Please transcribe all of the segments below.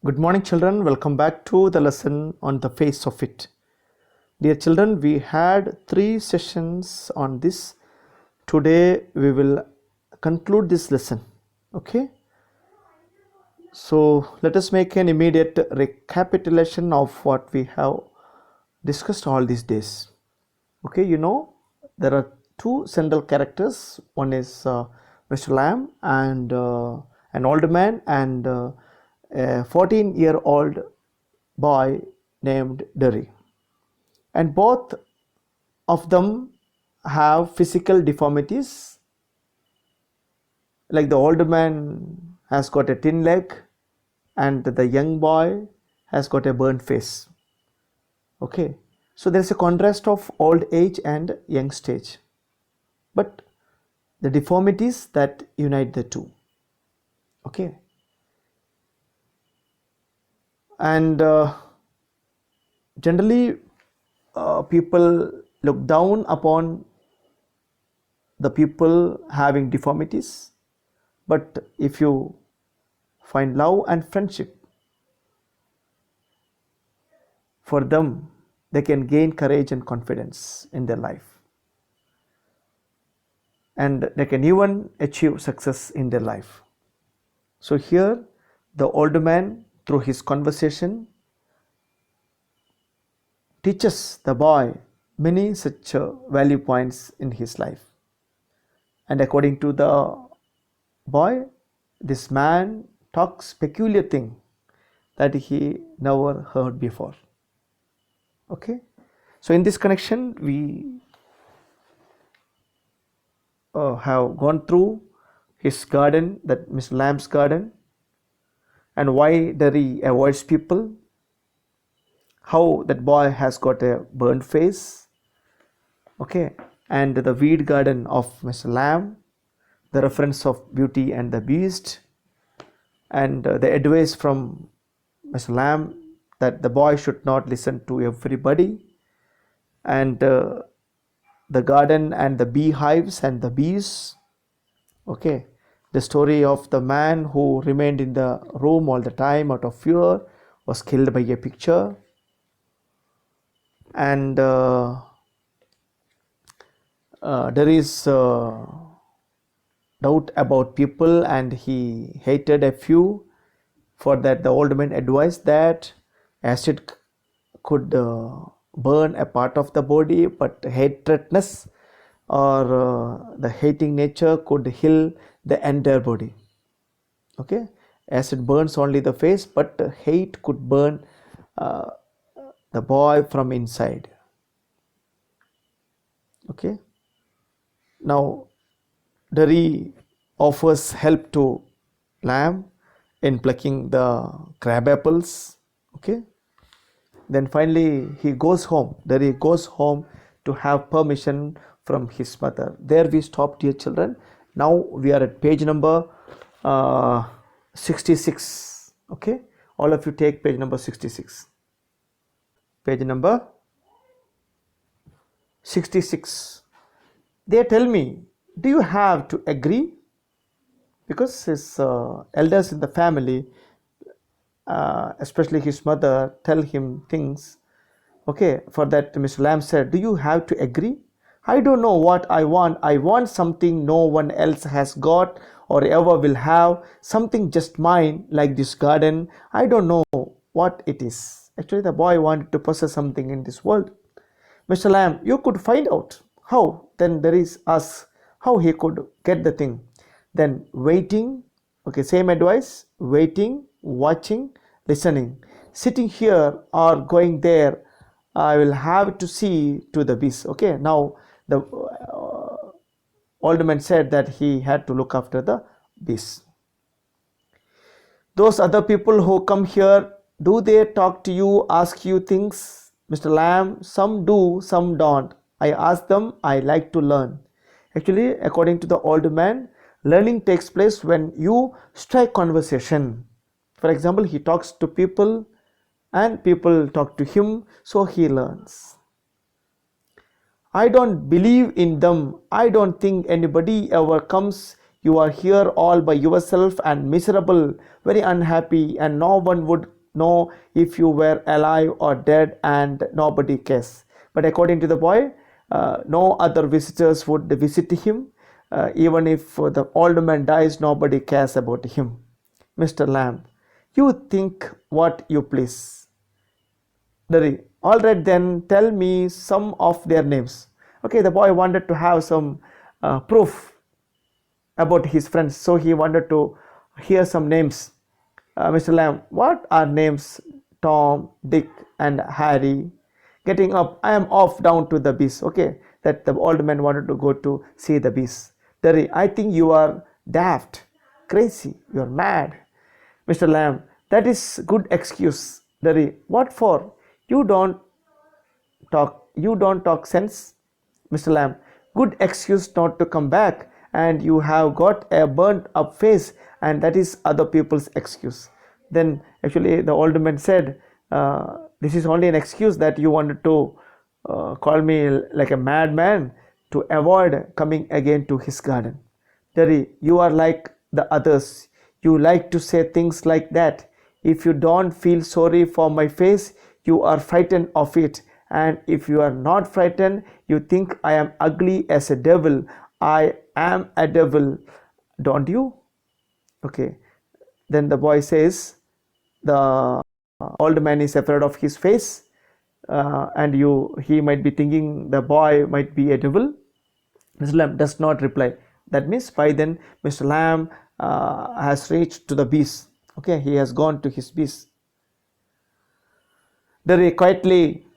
Good morning, children. Welcome back to the lesson on the face of it. Dear children, we had 3 sessions on this. Today we will conclude this lesson. Okay. So let us make an immediate recapitulation of what we have discussed all these days. Okay, there are two central characters. One is Mr. Lamb and an old man and a 14-year-old boy named Derry. And both of them have physical deformities. Like the old man has got a thin leg and the young boy has got a burnt face. Okay, so there's a contrast of old age and young stage, but the deformities that unite the two. Okay, and generally people look down upon the people having deformities, but if you find love and friendship for them, they can gain courage and confidence in their life, and they can even achieve success in their life. So here the older man, through his conversation, teaches the boy many such value points in his life. And according to the boy, this man talks peculiar thing that he never heard before. Okay, so in this connection we have gone through his garden, that Mr. Lamb's garden, and why Derry avoids people, how that boy has got a burnt face, okay, and the weed garden of Mr. Lamb, the reference of Beauty and the Beast, and the advice from Mr. Lamb that the boy should not listen to everybody, and the garden and the beehives and the bees. Okay, the story of the man who remained in the room all the time out of fear was killed by a picture, and there is doubt about people and he hated a few. For that the old man advised that acid could burn a part of the body, but hatredness or the hating nature could heal the entire body. Okay, acid burns only the face, but hate could burn the boy from inside. Okay, now Derry offers help to Lamb in plucking the crab apples. Okay, then finally he goes home. Derry goes home to have permission from his mother. There we stop, dear children. Now we are at page number 66. Okay, all of you take page number 66. Page number 66. They tell me, do you have to agree? Because his elders in the family, especially his mother, tell him things. Okay, for that Mr. Lamb said, do you have to agree? I don't know what I want. I want something no one else has got or ever will have, something just mine, like this garden. I don't know what it is. Actually, the boy wanted to possess something in this world. Mr. Lamb, you could find out how. Then there is us, how he could get the thing. Then waiting, okay, same advice, waiting, watching, listening, sitting here or going there, I will have to see to the beast. Okay, now the old man said that he had to look after the beast. Those other people who come here, do they talk to you, ask you things? Mr. Lamb, some do, some don't. I ask them, I like to learn. Actually, according to the old man, learning takes place when you strike conversation. For example, he talks to people and people talk to him, so he learns. I don't believe in them. I don't think anybody ever comes You are here all by yourself and miserable, very unhappy, and no one would know if you were alive or dead, and nobody cares. But according to the boy, no other visitors would visit him. Even if the old man dies, nobody cares about him. Mr. Lamb, you think what you please. Derry, all right, then tell me some of their names. Okay, the boy wanted to have some proof about his friends, so he wanted to hear some names. Mr. Lamb, what are names? Tom, Dick, and Harry. Getting up, I am off down to the beach. Okay, that the old man wanted to go to see the beach. Derry, I think you are daft, crazy, you are mad. Mr. Lamb, that is good excuse. Derry, what for? You don't talk sense. Mr. Lamb, good excuse not to come back, and you have got a burnt up face, and that is other people's excuse. Then actually the old man said, this is only an excuse that you wanted to call me like a madman to avoid coming again to his garden. Derry, you are like the others. You like to say things like that. If you don't feel sorry for my face, you are frightened of it. And if you are not frightened, you think I am ugly as a devil. I am a devil, don't you? Okay. Then the boy says, the old man is afraid of his face, and he might be thinking the boy might be a devil. Mr. Lamb does not reply. That means by then Mr. Lamb has reached to the beach. Okay, he has gone to his beach. Derry quietly,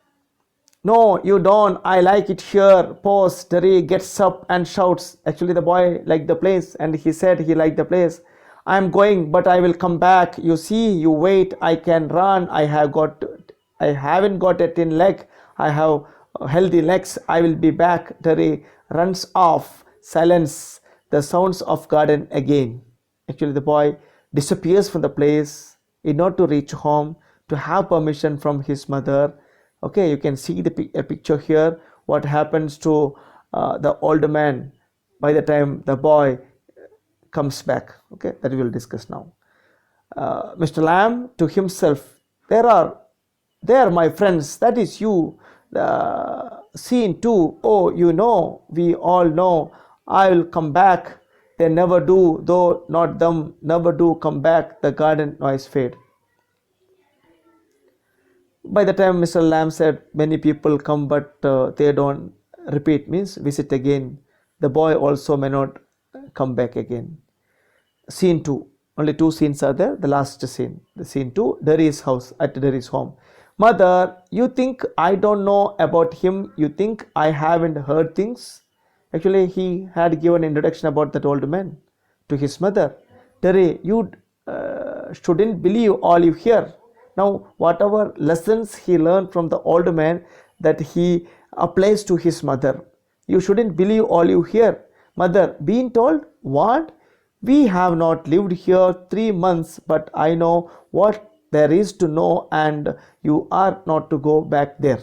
no, you don't. I like it here. Pause. Derry gets up and shouts. Actually, the boy liked the place, and he said he liked the place. I am going, but I will come back. You see, you wait. I can run. I haven't got a thin leg. I have healthy legs. I will be back. Derry runs off. Silence. The sounds of garden again. Actually, the boy disappears from the place in order to reach home, to have permission from his mother. Okay, you can see a picture here. What happens to the old man by the time the boy comes back? Okay, that we will discuss now. Mr. Lamb to himself, there, my friends. That is you. Scene 2. Oh, you know, we all know. I will come back. They never do, though not them. Never do come back. The garden noise fade. By the time Mr. Lamb said, many people come, but they don't repeat, means visit again. The boy also may not come back again. Scene 2. Only 2 scenes are there. The last scene, the scene 2, Derry's house, at Derry's home. Mother, you think I don't know about him? You think I haven't heard things? Actually, he had given introduction about that old man to his mother. Derry, you shouldn't believe all you hear. Now, whatever lessons he learned from the old man, that he applies to his mother. You shouldn't believe all you hear. Mother, being told, what? We have not lived here 3 months, but I know what there is to know, and you are not to go back there.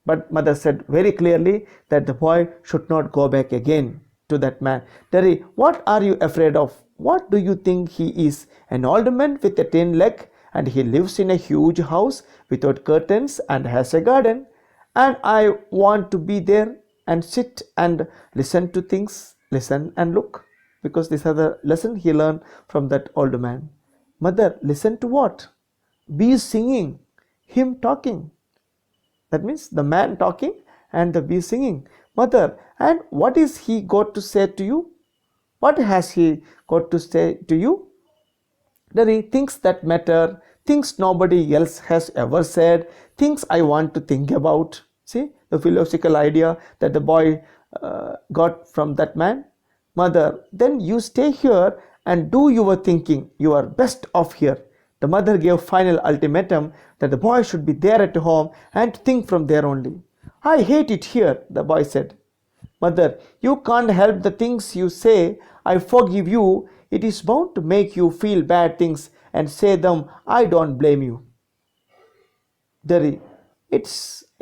But mother said very clearly that the boy should not go back again to that man. Derry, what are you afraid of? What do you think he is? An old man with a thin leg, and he lives in a huge house without curtains and has a garden. And I want to be there and sit and listen to things, listen and look, because these are the lessons he learned from that old man. Mother, listen to what? Bees singing, him talking. That means the man talking and the bee singing. Mother, and what is he got to say to you? What has he got to say to you? Derry, things that matter, things nobody else has ever said, things I want to think about. See the philosophical idea that the boy got from that man. Mother, then you stay here and do your thinking. You are best off here. The mother gave final ultimatum that the boy should be there at home and think from there only. I hate it here, the boy said. Mother, you can't help the things you say. I forgive you. It is bound to make you feel bad things and say them. I don't blame you. Derry, it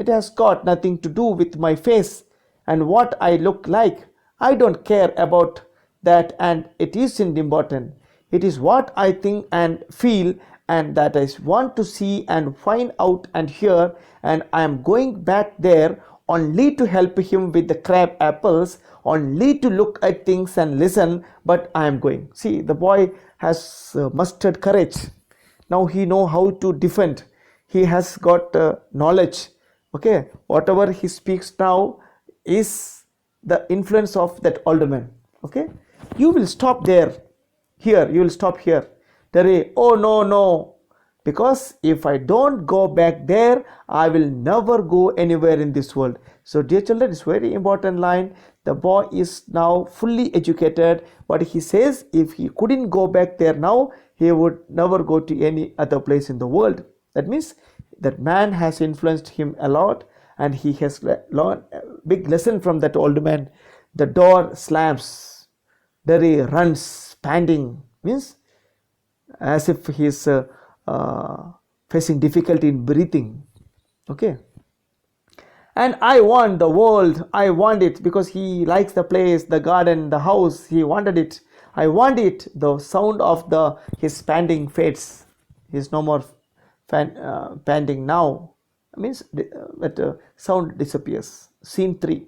has got nothing to do with my face and what I look like. I don't care about that, and it isn't important. It is what I think and feel, and that I want to see and find out and hear, and I am going back there only to help him with the crab apples, only to look at things and listen, but I am going. See, the boy has mustered courage. Now he know how to defend. He has got knowledge. Okay, whatever he speaks now is the influence of that alderman. Okay, you will stop there. Here, you will stop here. Terry, oh no, no. Because if I don't go back there, I will never go anywhere in this world. So, dear children, it's very important line. The boy is now fully educated. But he says if he couldn't go back there now, he would never go to any other place in the world. That means that man has influenced him a lot, and he has learned a big lesson from that old man. The door slams. Derry runs, panting, means as if he is facing difficulty in breathing. Okay. And I want the world, I want it, because he likes the place, the garden, the house, he wanted it. I want it. The sound of his panting fades. He is no more panting now. Means that sound disappears. Scene 3.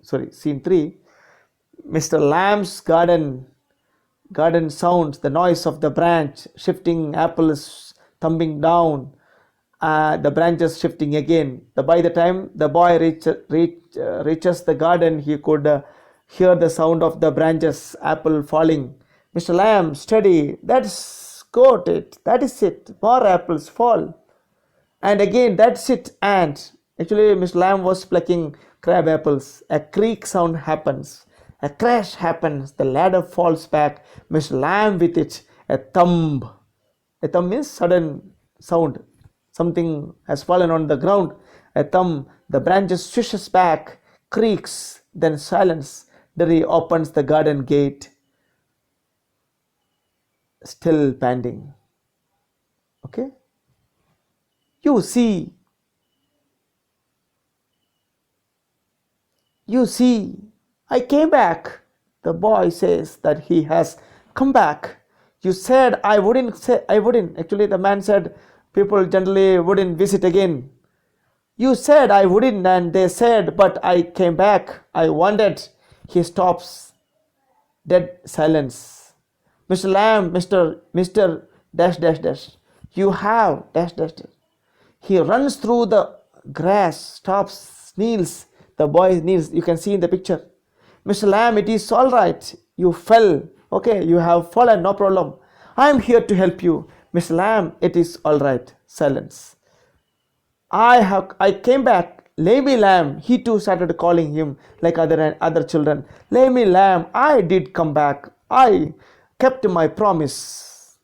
Mr. Lamb's garden sounds, the noise of the branch shifting, apples thumping down, the branches shifting again. By the time the boy reaches the garden, he could hear the sound of the branches, apple falling. Mr. Lamb, steady, that's got it, that is it, more apples fall. And again, that's it, and actually Mr. Lamb was plucking crab apples. A creak sound happens. A crash happens. The ladder falls back. Mr. Lamb with it. A thump. A thump means sudden sound. Something has fallen on the ground. A thump. The branches swishes back. Creaks. Then silence. Derry opens the garden gate. Still panting. Okay. You see, I came back. The boy says that he has come back. You said I wouldn't. Actually, the man said people generally wouldn't visit again. You said I wouldn't, and they said, but I came back. I wanted. He stops. Dead silence. Mr. Lamb, Mr. dash dash dash. You have dash dash dash. He runs through the grass, stops, kneels. The boy kneels. You can see in the picture. Mr. Lamb, it is all right. You fell. Okay, you have fallen, no problem. I am here to help you. Mr. Lamb, it is all right. Silence. I came back. Lammy Lamb. He too started calling him like other children. Lammy Lamb, I did come back. I kept my promise.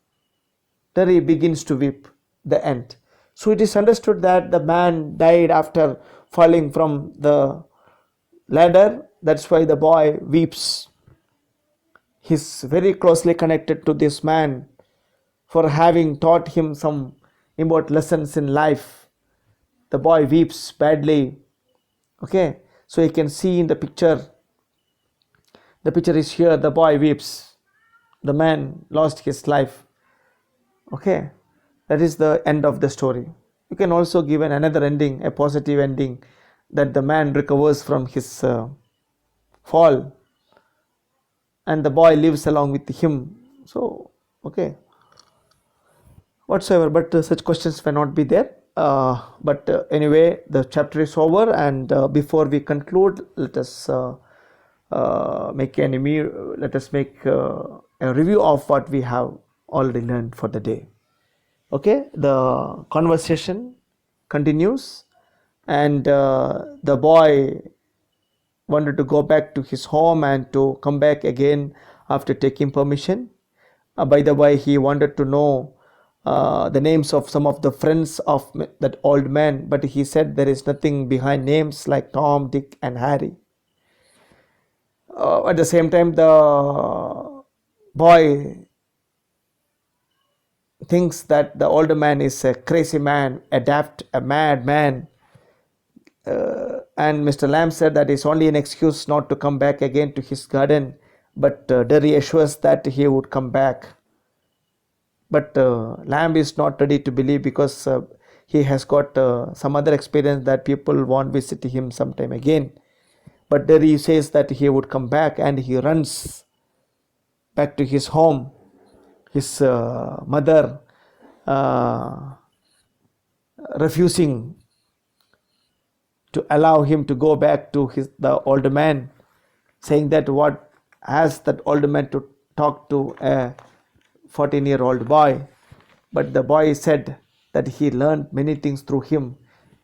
Derry begins to weep. The end. So it is understood that the man died after falling from the ladder. That's why the boy weeps. He's very closely connected to this man for having taught him some important lessons in life. The boy weeps badly. Okay, so you can see in the picture. The picture is here. The boy weeps. The man lost his life. Okay. That is the end of the story. You can also give another ending, a positive ending, that the man recovers from his fall and the boy lives along with him. So, okay. Whatsoever, but such questions may not be there. But anyway, the chapter is over, and before we conclude, let us make a review of what we have already learned for the day. Okay, the conversation continues, and the boy wanted to go back to his home and to come back again after taking permission. By the way, he wanted to know the names of some of the friends of that old man, but he said there is nothing behind names like Tom, Dick and Harry. At the same time, the boy thinks that the older man is a crazy man, a mad man. And Mr. Lamb said that it's only an excuse not to come back again to his garden. but Derry assures that he would come back. But Lamb is not ready to believe because he has got some other experience that people won't visit him sometime again. But Derry says that he would come back, and he runs back to his home. His mother uh, refusing to allow him to go back to the older man, saying that what has that older man to talk to a 14-year-old boy. But the boy said that he learned many things through him.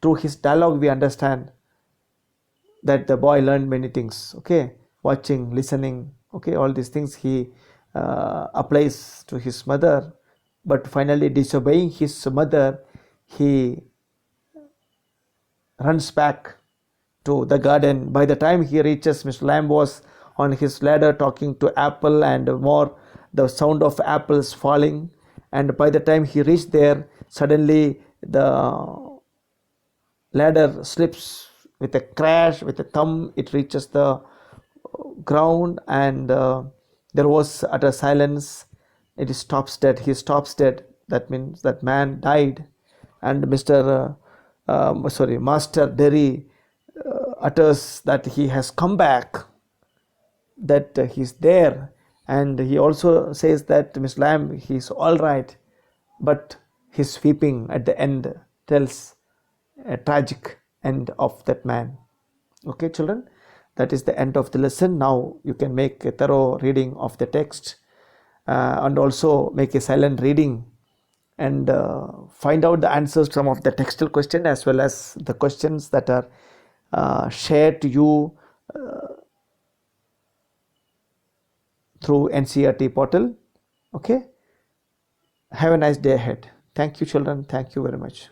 Through his dialogue we understand that the boy learned many things, okay, watching, listening, okay, all these things he applies to his mother. But finally, disobeying his mother, he runs back to the garden. By the time he reaches, Mr. Lamb was on his ladder talking to apple, and more the sound of apples falling. And by the time he reached there, suddenly the ladder slips with a crash, with a thump. It reaches the ground, and there was utter silence. It stops dead. He stops dead. That means that man died. And Master Derry utters that he has come back, that he's there, and he also says that Miss Lamb, he's all right, but his weeping at the end tells a tragic end of that man. Okay, children, that is the end of the lesson. Now you can make a thorough reading of the text and also make a silent reading, and find out the answers to some of the textual questions as well as the questions that are shared to you through NCERT portal. Okay, have a nice day ahead. Thank you, children. Thank you very much.